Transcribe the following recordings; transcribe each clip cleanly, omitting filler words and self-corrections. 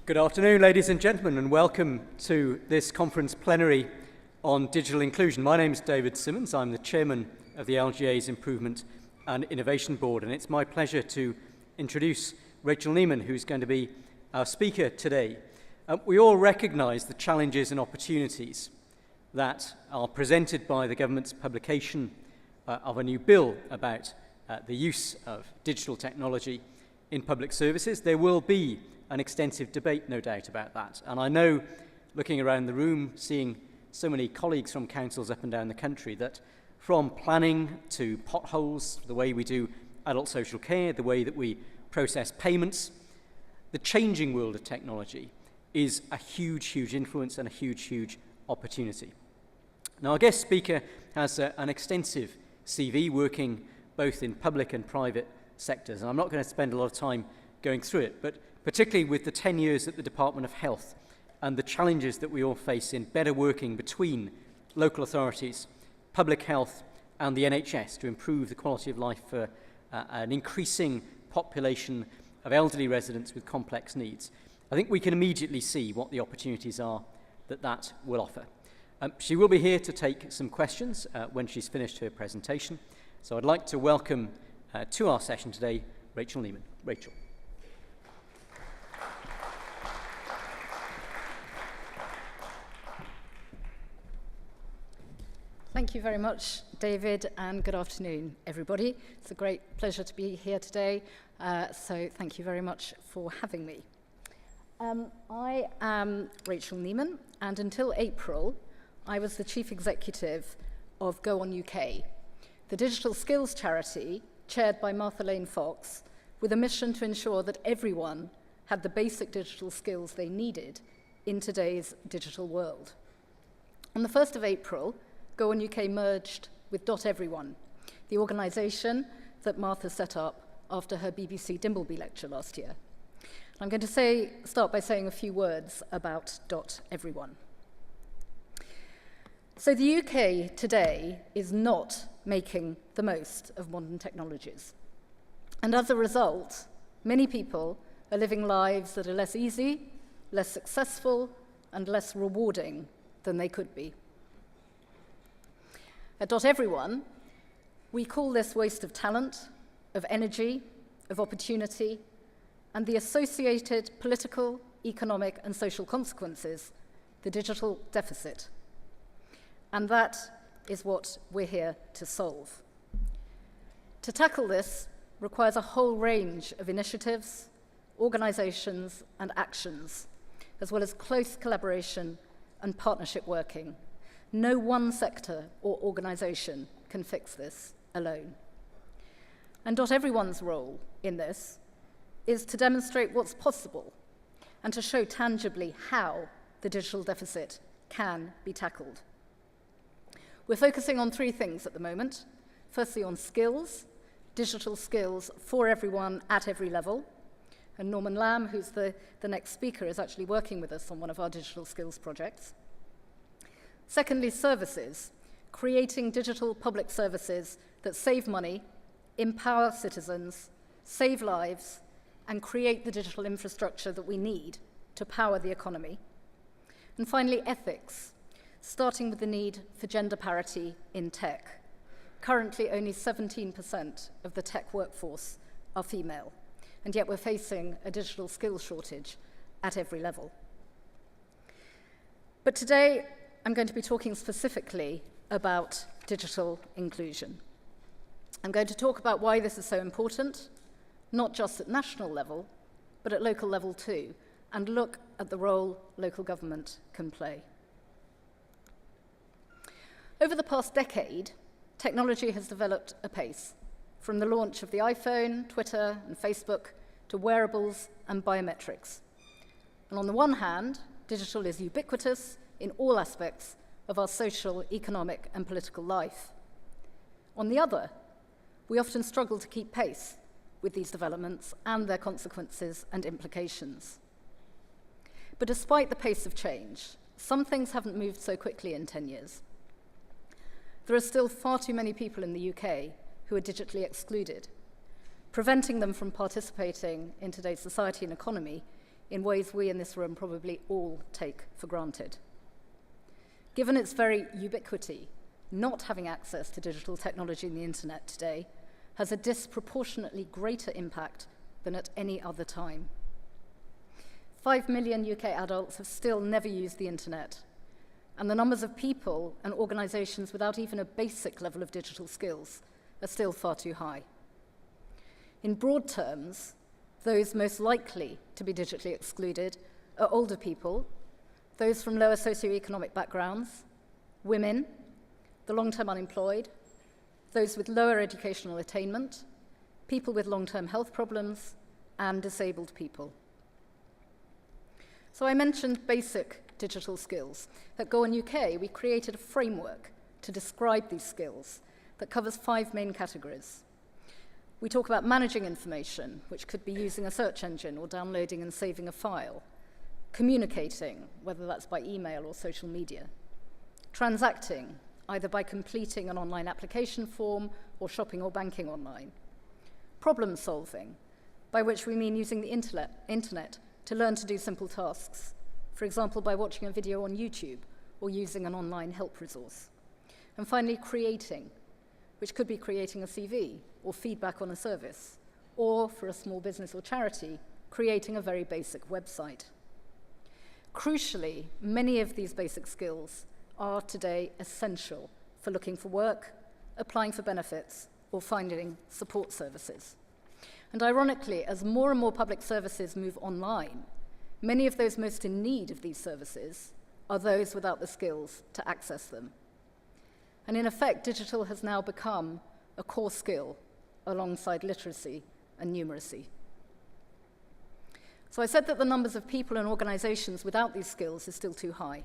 Good afternoon, ladies and gentlemen, and welcome to this conference plenary on digital inclusion. My name is David Simmonds. I'm the chairman of the LGA's Improvement and Innovation Board, and it's my pleasure to introduce Rachel Neaman, who's going to be our speaker today. We all recognise the challenges and opportunities that are presented by the government's publication of a new bill about the use of digital technology in public services. There will be an extensive debate, no doubt, about that. And I know, looking around the room, seeing so many colleagues from councils up and down the country, that from planning to potholes, the way we do adult social care, the way that we process payments, the changing world of technology is a huge, huge influence and a huge, huge opportunity. Now, our guest speaker has an extensive CV working both in public and private sectors, and I'm not going to spend a lot of time going through it, but particularly with the 10 years at the Department of Health and the challenges that we all face in better working between local authorities, public health and the NHS to improve the quality of life for an increasing population of elderly residents with complex needs. I think we can immediately see what the opportunities are that will offer. She will be here to take some questions when she's finished her presentation. So I'd like to welcome to our session today, Rachel Neaman. Rachel. Thank you very much, David, and good afternoon, everybody. It's a great pleasure to be here today, so thank you very much for having me. I am Rachel Neaman, and until April, I was the Chief Executive of Go On UK, the digital skills charity chaired by Martha Lane Fox, with a mission to ensure that everyone had the basic digital skills they needed in today's digital world. On the 1st of April, Go On UK merged with Doteveryone, the organisation that Martha set up after her BBC Dimbleby lecture last year. I'm going to start by saying a few words about Doteveryone. So the UK today is not making the most of modern technologies. And as a result, many people are living lives that are less easy, less successful, and less rewarding than they could be. At Doteveryone, we call this waste of talent, of energy, of opportunity, and the associated political, economic, and social consequences, the digital deficit. And that is what we're here to solve. To tackle this requires a whole range of initiatives, organisations, and actions, as well as close collaboration and partnership working. No one sector or organisation can fix this alone. And Doteveryone's role in this is to demonstrate what's possible and to show tangibly how the digital deficit can be tackled. We're focusing on three things at the moment. Firstly, on skills, digital skills for everyone at every level. And Norman Lamb, who's the next speaker, is actually working with us on one of our digital skills projects. Secondly, services, creating digital public services that save money, empower citizens, save lives, and create the digital infrastructure that we need to power the economy. And finally, ethics, starting with the need for gender parity in tech. Currently, only 17% of the tech workforce are female, and yet we're facing a digital skills shortage at every level. But today, I'm going to be talking specifically about digital inclusion. I'm going to talk about why this is so important, not just at national level, but at local level too, and look at the role local government can play. Over the past decade, technology has developed apace, from the launch of the iPhone, Twitter, and Facebook, to wearables and biometrics. And on the one hand, digital is ubiquitous in all aspects of our social, economic, and political life. On the other, we often struggle to keep pace with these developments and their consequences and implications. But despite the pace of change, some things haven't moved so quickly in 10 years. There are still far too many people in the UK who are digitally excluded, preventing them from participating in today's society and economy in ways we in this room probably all take for granted. Given its very ubiquity, not having access to digital technology and the internet today has a disproportionately greater impact than at any other time. 5 million UK adults have still never used the internet, and the numbers of people and organisations without even a basic level of digital skills are still far too high. In broad terms, those most likely to be digitally excluded are older people, those from lower socioeconomic backgrounds, women, the long-term unemployed, those with lower educational attainment, people with long-term health problems, and disabled people. So I mentioned basic digital skills. At Go On UK, we created a framework to describe these skills that covers 5 main categories. We talk about managing information, which could be using a search engine or downloading and saving a file, communicating, whether that's by email or social media, transacting, either by completing an online application form or shopping or banking online, problem solving, by which we mean using the internet to learn to do simple tasks, for example, by watching a video on YouTube or using an online help resource. And finally, creating, which could be creating a CV or feedback on a service, or for a small business or charity, creating a very basic website. Crucially, many of these basic skills are today essential for looking for work, applying for benefits, or finding support services. And ironically, as more and more public services move online, many of those most in need of these services are those without the skills to access them. And in effect, digital has now become a core skill alongside literacy and numeracy. So I said that the numbers of people and organizations without these skills is still too high.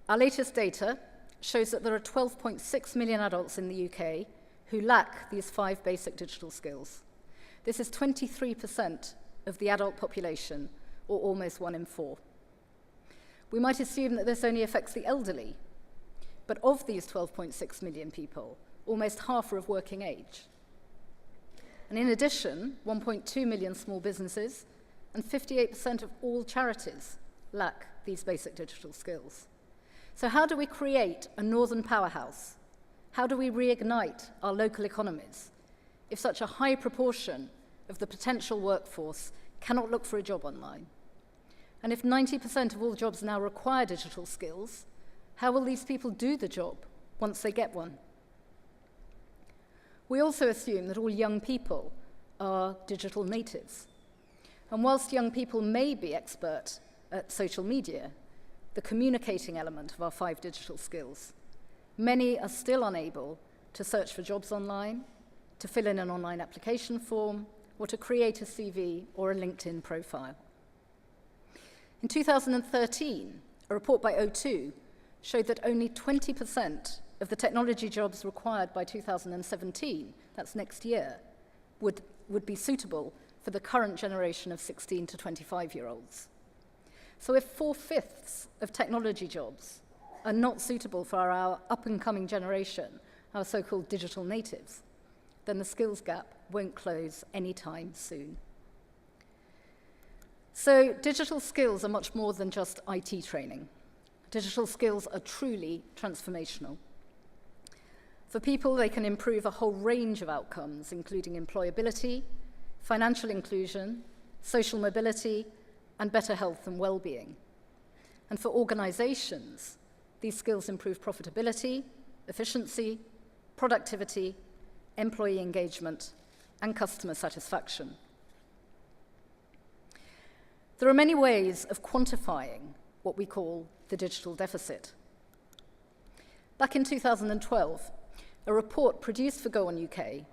Our latest data shows that there are 12.6 million adults in the UK who lack these 5 basic digital skills. This is 23% of the adult population, or almost 1 in 4. We might assume that this only affects the elderly, but of these 12.6 million people, almost half are of working age. And in addition, 1.2 million small businesses and 58% of all charities lack these basic digital skills. So how do we create a northern powerhouse? How do we reignite our local economies if such a high proportion of the potential workforce cannot look for a job online? And if 90% of all jobs now require digital skills, how will these people do the job once they get one? We also assume that all young people are digital natives. And whilst young people may be expert at social media, the communicating element of our 5 digital skills, many are still unable to search for jobs online, to fill in an online application form, or to create a CV or a LinkedIn profile. In 2013, a report by O2 showed that only 20% of the technology jobs required by 2017, that's next year, would be suitable for the current generation of 16 to 25-year-olds. So if 4/5 of technology jobs are not suitable for our up-and-coming generation, our so-called digital natives, then the skills gap won't close anytime soon. So digital skills are much more than just IT training. Digital skills are truly transformational. For people, they can improve a whole range of outcomes, including employability, financial inclusion, social mobility, and better health and well-being. And for organizations, these skills improve profitability, efficiency, productivity, employee engagement, and customer satisfaction. There are many ways of quantifying what we call the digital deficit. Back in 2012, a report produced for Go On UK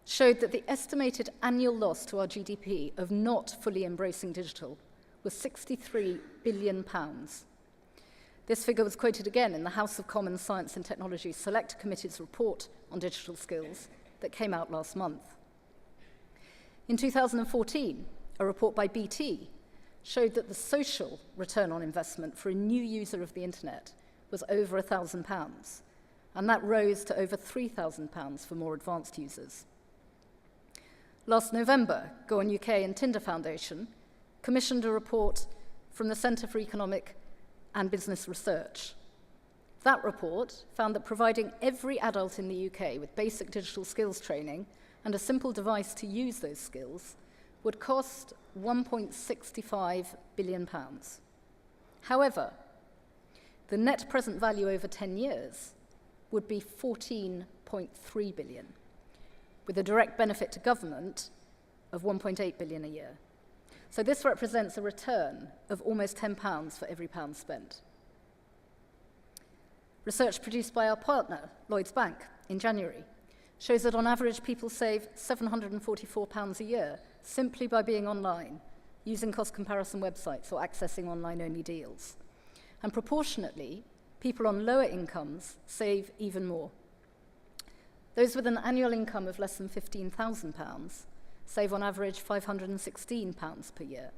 showed that the estimated annual loss to our GDP of not fully embracing digital was £63 billion. This figure was quoted again in the House of Commons Science and Technology Select Committee's report on digital skills that came out last month. In 2014, a report by BT showed that the social return on investment for a new user of the internet was over £1,000, and that rose to over £3,000 for more advanced users. Last November, Go On UK and Tinder Foundation commissioned a report from the Centre for Economic and Business Research. That report found that providing every adult in the UK with basic digital skills training and a simple device to use those skills would cost £1.65 billion. However, the net present value over 10 years would be £14.3 billion, with a direct benefit to government of £1.8 billion a year. So this represents a return of almost £10 for every pound spent. Research produced by our partner, Lloyds Bank, in January, shows that on average people save £744 a year simply by being online, using cost comparison websites or accessing online-only deals. And proportionately, people on lower incomes save even more. Those with an annual income of less than £15,000 save on average £516 per year,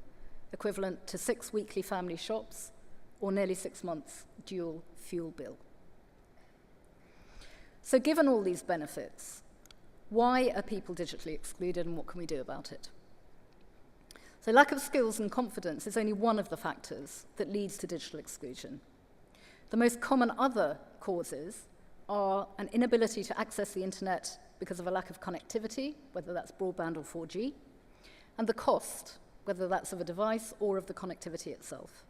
equivalent to 6 weekly family shops or nearly 6 months' dual fuel bill. So given all these benefits, why are people digitally excluded and what can we do about it? So lack of skills and confidence is only one of the factors that leads to digital exclusion. The most common other causes are an inability to access the internet because of a lack of connectivity, whether that's broadband or 4G, and the cost, whether that's of a device or of the connectivity itself.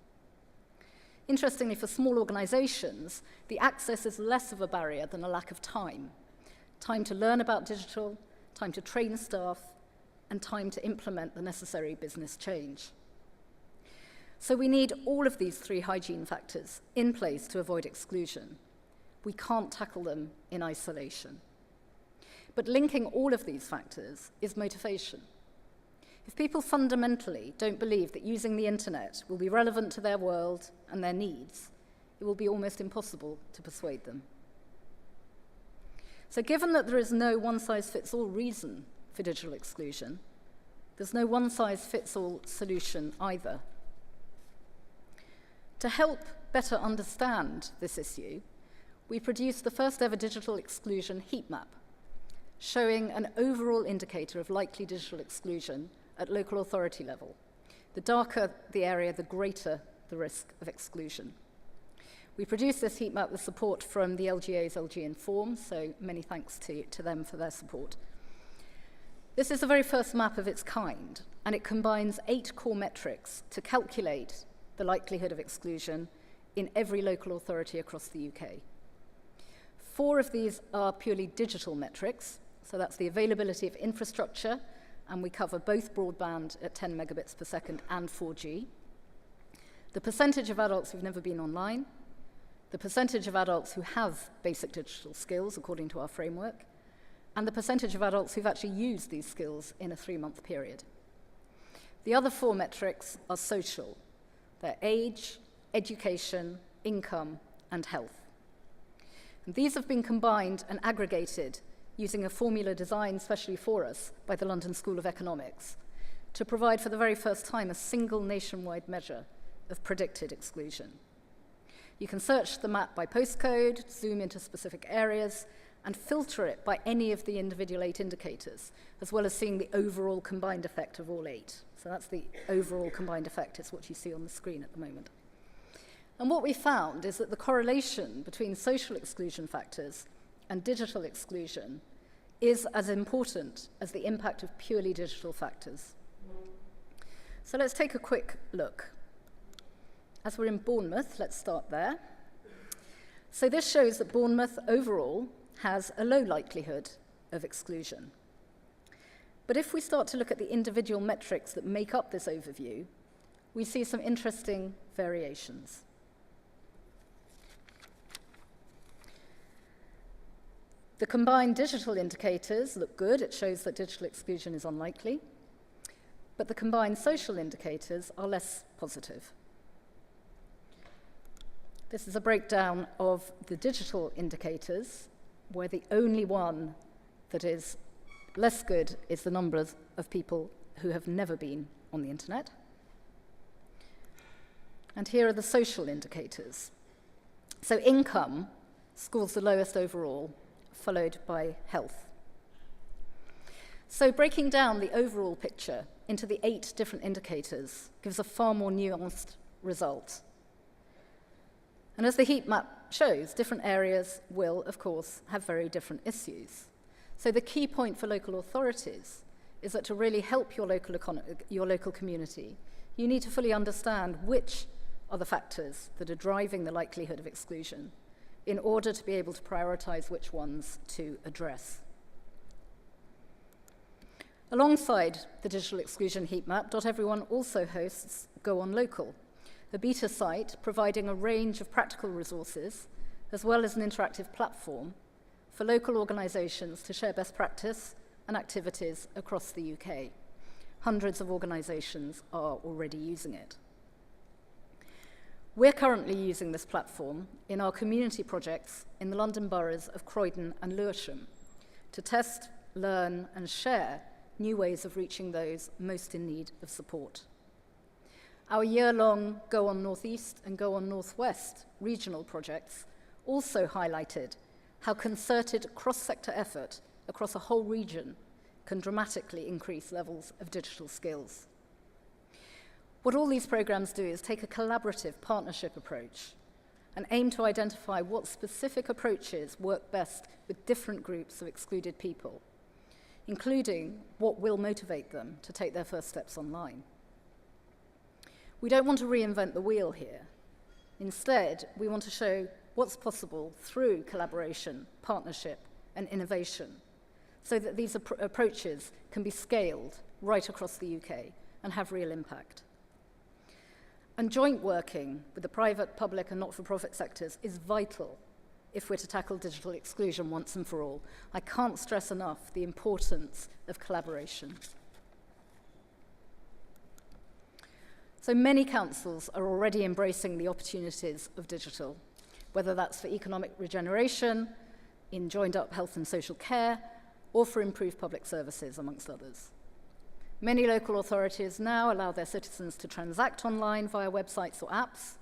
Interestingly, for small organizations, the access is less of a barrier than a lack of time. Time to learn about digital, time to train staff, and time to implement the necessary business change. So we need all of these 3 hygiene factors in place to avoid exclusion. We can't tackle them in isolation. But linking all of these factors is motivation. If people fundamentally don't believe that using the internet will be relevant to their world and their needs, it will be almost impossible to persuade them. So given that there is no one-size-fits-all reason for digital exclusion, there's no one-size-fits-all solution either. To help better understand this issue, we produced the first ever digital exclusion heat map, showing an overall indicator of likely digital exclusion at local authority level. The darker the area, the greater the risk of exclusion. We produced this heat map with support from the LGA's LG Inform, so many thanks to them for their support. This is the very first map of its kind, and it combines 8 core metrics to calculate the likelihood of exclusion in every local authority across the UK. 4 of these are purely digital metrics, so that's the availability of infrastructure, and we cover both broadband at 10 megabits per second and 4G. The percentage of adults who've never been online, the percentage of adults who have basic digital skills according to our framework, and the percentage of adults who've actually used these skills in a 3-month period. The other 4 metrics are social. They're age, education, income, and health. And these have been combined and aggregated using a formula designed specially for us by the London School of Economics to provide for the very first time a single nationwide measure of predicted exclusion. You can search the map by postcode, zoom into specific areas, and filter it by any of the individual 8 indicators, as well as seeing the overall combined effect of all 8. So that's the overall combined effect, is what you see on the screen at the moment. And what we found is that the correlation between social exclusion factors and digital exclusion is as important as the impact of purely digital factors. So let's take a quick look. As we're in Bournemouth, let's start there. So this shows that Bournemouth overall has a low likelihood of exclusion. But if we start to look at the individual metrics that make up this overview, we see some interesting variations. The combined digital indicators look good. It shows that digital exclusion is unlikely. But the combined social indicators are less positive. This is a breakdown of the digital indicators, where the only one that is less good is the number of people who have never been on the internet. And here are the social indicators. So income scores the lowest overall, followed by health. So breaking down the overall picture into the 8 different indicators gives a far more nuanced result. And as the heat map shows, different areas will, of course, have very different issues. So the key point for local authorities is that to really help your local community, you need to fully understand which are the factors that are driving the likelihood of exclusion in order to be able to prioritize which ones to address. Alongside the digital exclusion heat map, Doteveryone also hosts Go On Local, a beta site providing a range of practical resources, as well as an interactive platform for local organisations to share best practice and activities across the UK. Hundreds of organisations are already using it. We're currently using this platform in our community projects in the London boroughs of Croydon and Lewisham to test, learn, and share new ways of reaching those most in need of support. Our year-long Go On North East and Go On North West regional projects also highlighted how concerted cross-sector effort across a whole region can dramatically increase levels of digital skills. What all these programs do is take a collaborative partnership approach and aim to identify what specific approaches work best with different groups of excluded people, including what will motivate them to take their first steps online. We don't want to reinvent the wheel here. Instead, we want to show what's possible through collaboration, partnership, and innovation, so that these approaches can be scaled right across the UK and have real impact. And joint working with the private, public, and not-for-profit sectors is vital if we're to tackle digital exclusion once and for all. I can't stress enough the importance of collaboration. So many councils are already embracing the opportunities of digital, whether that's for economic regeneration, in joined-up health and social care, or for improved public services, amongst others. Many local authorities now allow their citizens to transact online via websites or apps,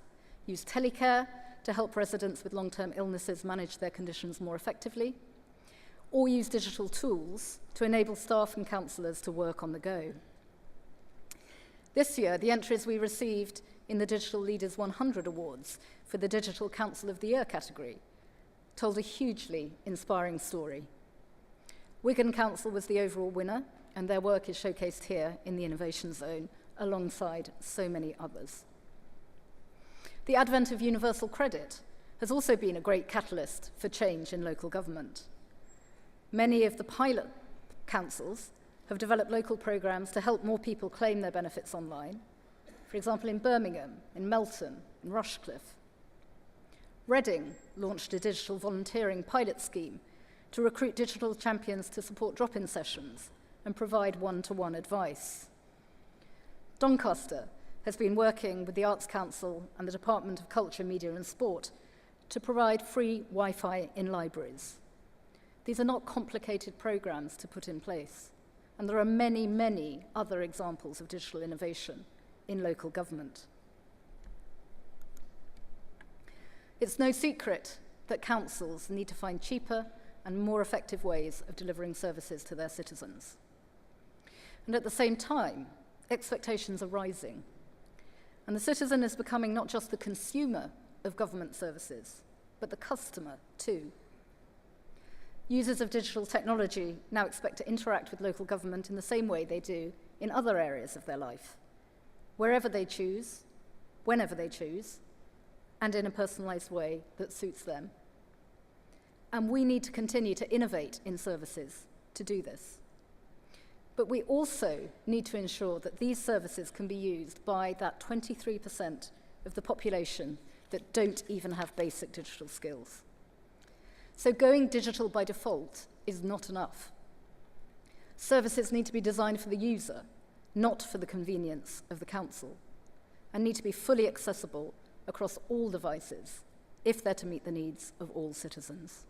use telecare to help residents with long-term illnesses manage their conditions more effectively, or use digital tools to enable staff and councillors to work on the go. This year, the entries we received in the Digital Leaders 100 Awards for the Digital Council of the Year category told a hugely inspiring story. Wigan Council was the overall winner, and their work is showcased here in the Innovation Zone alongside so many others. The advent of universal credit has also been a great catalyst for change in local government. Many of the pilot councils have developed local programs to help more people claim their benefits online, for example in Birmingham, in Melton, in Rushcliffe. Reading launched a digital volunteering pilot scheme to recruit digital champions to support drop-in sessions and provide one-to-one advice. Doncaster has been working with the Arts Council and the Department of Culture, Media and Sport to provide free Wi-Fi in libraries. These are not complicated programs to put in place, and there are many, many other examples of digital innovation in local government. It's no secret that councils need to find cheaper and more effective ways of delivering services to their citizens. And at the same time, expectations are rising. And the citizen is becoming not just the consumer of government services, but the customer too. Users of digital technology now expect to interact with local government in the same way they do in other areas of their life, wherever they choose, whenever they choose, and in a personalised way that suits them. And we need to continue to innovate in services to do this. But we also need to ensure that these services can be used by that 23% of the population that don't even have basic digital skills. So going digital by default is not enough. Services need to be designed for the user, not for the convenience of the council, and need to be fully accessible across all devices if they're to meet the needs of all citizens.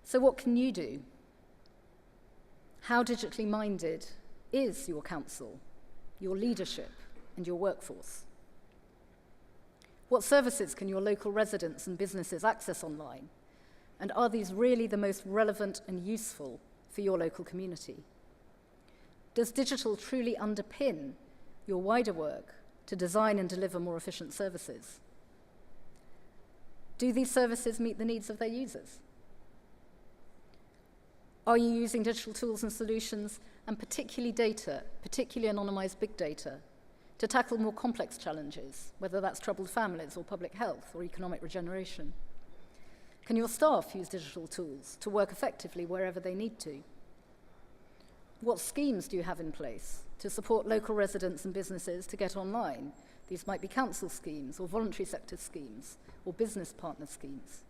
So what can you do? How digitally minded is your council, your leadership, and your workforce? What services can your local residents and businesses access online? And are these really the most relevant and useful for your local community? Does digital truly underpin your wider work to design and deliver more efficient services? Do these services meet the needs of their users? Are you using digital tools and solutions, and particularly data, particularly anonymized big data, to tackle more complex challenges, whether that's troubled families or public health or economic regeneration? Can your staff use digital tools to work effectively wherever they need to? What schemes do you have in place to support local residents and businesses to get online? These might be council schemes or voluntary sector schemes or business partner schemes.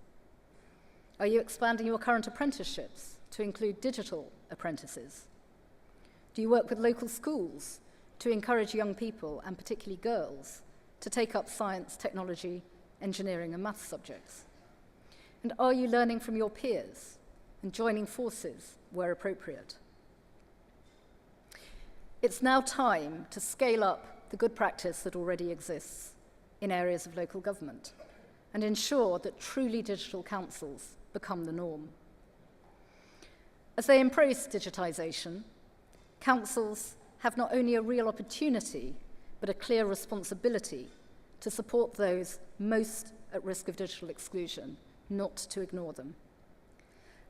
Are you expanding your current apprenticeships to include digital apprentices? Do you work with local schools to encourage young people, and particularly girls, to take up science, technology, engineering and maths subjects? And are you learning from your peers and joining forces where appropriate? It's now time to scale up the good practice that already exists in areas of local government and ensure that truly digital councils become the norm. As they embrace digitisation, councils have not only a real opportunity, but a clear responsibility to support those most at risk of digital exclusion, not to ignore them.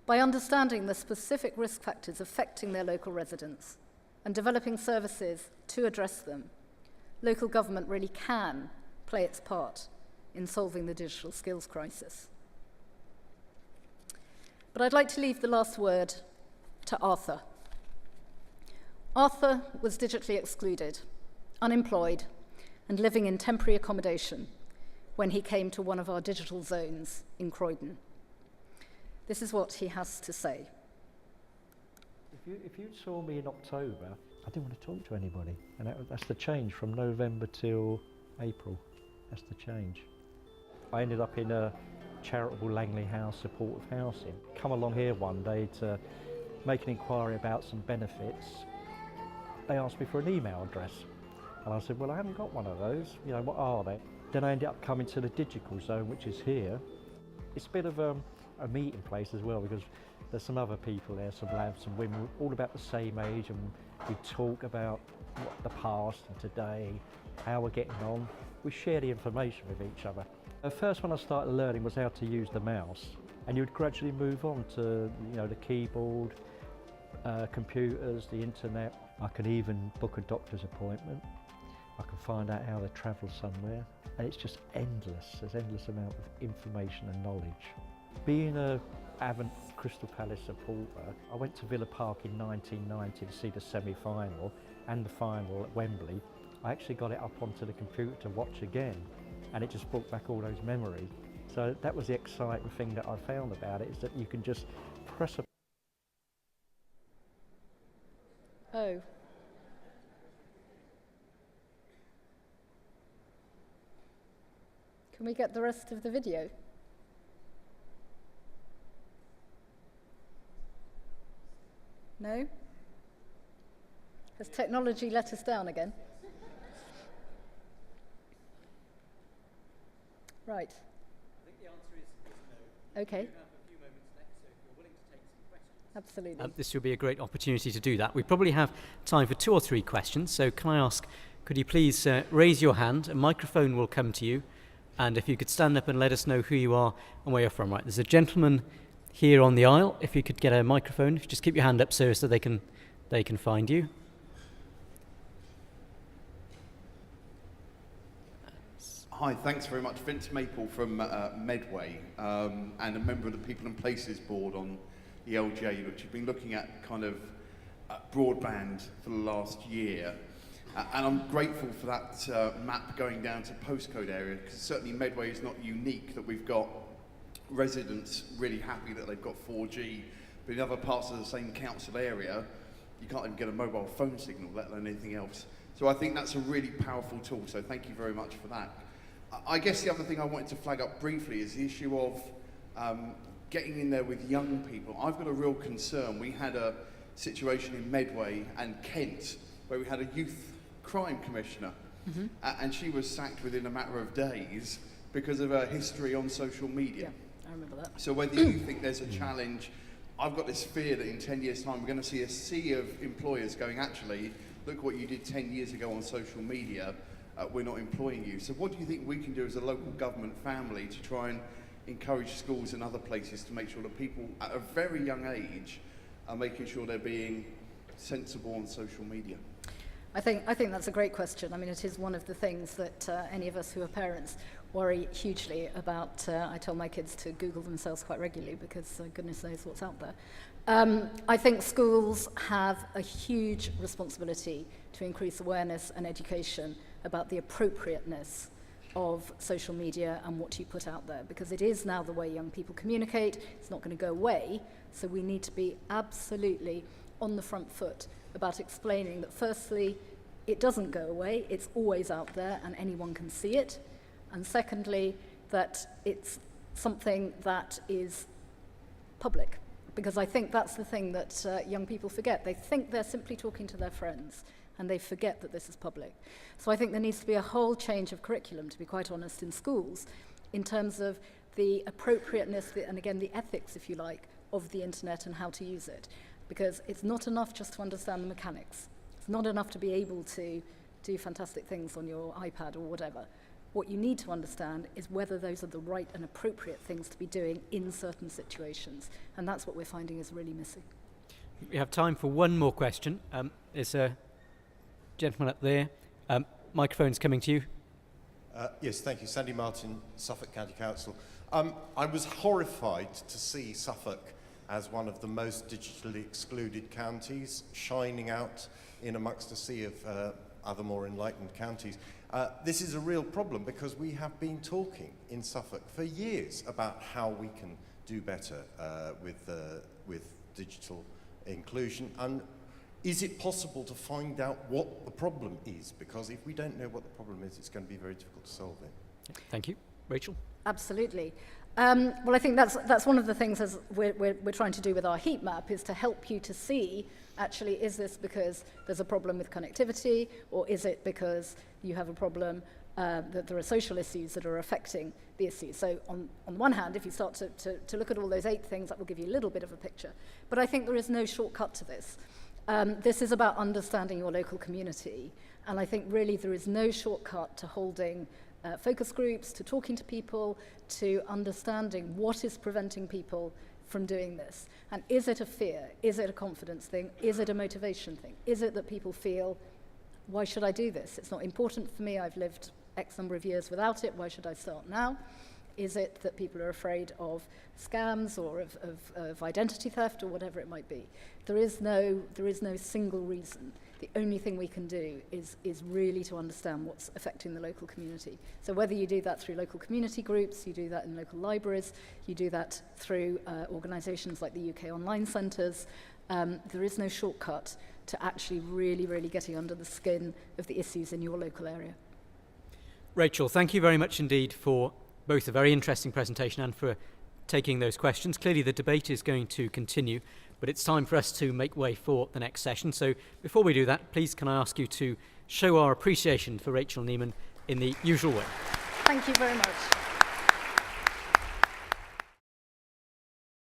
By understanding the specific risk factors affecting their local residents and developing services to address them, local government really can play its part in solving the digital skills crisis. But I'd like to leave the last word to Arthur. Arthur was digitally excluded, unemployed, and living in temporary accommodation when he came to one of our digital zones in Croydon. This is what he has to say. If you saw me in October, I didn't want to talk to anybody. And that's the change from November till April. That's the change. I ended up in a charitable Langley House supportive housing. Come along here one day to make an inquiry about some benefits. They asked me for an email address. And I said, well, I haven't got one of those. You know, what are they? Then I ended up coming to the digital zone, which is here. It's a bit of a meeting place as well, because there's some other people there, some lads, some women, all about the same age, and we talk about the past and today, how we're getting on. We share the information with each other. The first one I started learning was how to use the mouse, and you would gradually move on to, you know, the keyboard, computers, the internet. I can even book a doctor's appointment. I can find out how to travel somewhere, and it's just endless. There's endless amount of information and knowledge. Being a avid Crystal Palace supporter, I went to Villa Park in 1990 to see the semi-final and the final at Wembley. I actually got it up onto the computer to watch again, and it just brought back all those memories. So that was the exciting thing that I found about it, is that you can just press a... Oh. Can we get the rest of the video? No? Has technology let us down again? Right. I think the answer is no. Okay. We have a few moments left, so if you're willing to take some questions. Absolutely. This will be a great opportunity to do that. We probably have time for 2 or 3 questions, so can I ask, could you please raise your hand? A microphone will come to you, and if you could stand up and let us know who you are and where you're from. Right, there's a gentleman here on the aisle. If you could get a microphone, if you just keep your hand up so they can find you. Hi, thanks very much. Vince Maple from Medway, and a member of the People and Places Board on the LGA, which have been looking at kind of broadband for the last year. And I'm grateful for that map going down to postcode area, because certainly Medway is not unique that we've got residents really happy that they've got 4G, but in other parts of the same council area, you can't even get a mobile phone signal, let alone anything else. So I think that's a really powerful tool, so thank you very much for that. I guess the other thing I wanted to flag up briefly is the issue of getting in there with young people. I've got a real concern. We had a situation in Medway and Kent where we had a youth crime commissioner, and she was sacked within a matter of days because of her history on social media. Yeah, I remember that. So whether you think there's a challenge, I've got this fear that in 10 years' time we're going to see a sea of employers going, actually, look what you did 10 years ago on social media, we're not employing you. So what do you think we can do as a local government family to try and encourage schools and other places to make sure that people at a very young age are making sure they're being sensible on social media? I think that's a great question. I mean, it is one of the things that any of us who are parents worry hugely about. I tell my kids to Google themselves quite regularly because goodness knows what's out there. I think schools have a huge responsibility to increase awareness and education about the appropriateness of social media and what you put out there, because it is now the way young people communicate. It's not going to go away, so we need to be absolutely on the front foot about explaining that firstly, it doesn't go away, it's always out there and anyone can see it, and secondly, that it's something that is public, because I think that's the thing that young people forget. They think they're simply talking to their friends, and they forget that this is public. So I think there needs to be a whole change of curriculum, to be quite honest, in schools, in terms of the appropriateness, and again, the ethics, if you like, of the internet and how to use it. Because it's not enough just to understand the mechanics. It's not enough to be able to do fantastic things on your iPad or whatever. What you need to understand is whether those are the right and appropriate things to be doing in certain situations. And that's what we're finding is really missing. We have time for one more question. There's a gentleman up there. Microphone's coming to you. Yes, thank you. Sandy Martin, Suffolk County Council. I was horrified to see Suffolk as one of the most digitally excluded counties, shining out in amongst a sea of other more enlightened counties. This is a real problem because we have been talking in Suffolk for years about how we can do better with digital inclusion. And is it possible to find out what the problem is? Because if we don't know what the problem is, it's going to be very difficult to solve it. Thank you. Rachel? Absolutely. Well, I think that's one of the things as we're trying to do with our heat map, is to help you to see, actually, is this because there's a problem with connectivity, or is it because you have a problem that there are social issues that are affecting the issues? So on one hand, if you start to look at all those 8 things, that will give you a little bit of a picture. But I think there is no shortcut to this. This is about understanding your local community, and I think really there is no shortcut to holding focus groups, to talking to people, to understanding what is preventing people from doing this. And is it a fear? Is it a confidence thing? Is it a motivation thing? Is it that people feel, why should I do this? It's not important for me. I've lived X number of years without it. Why should I start now? Is it that people are afraid of scams or of identity theft or whatever it might be? There is no single reason. The only thing we can do is really to understand what's affecting the local community. So whether you do that through local community groups, you do that in local libraries, you do that through organisations like the UK Online Centres, there is no shortcut to actually really, really getting under the skin of the issues in your local area. Rachel, thank you very much indeed for both a very interesting presentation and for taking those questions. Clearly the debate is going to continue, but it's time for us to make way for the next session. So before we do that, please can I ask you to show our appreciation for Rachel Neaman in the usual way. Thank you very much.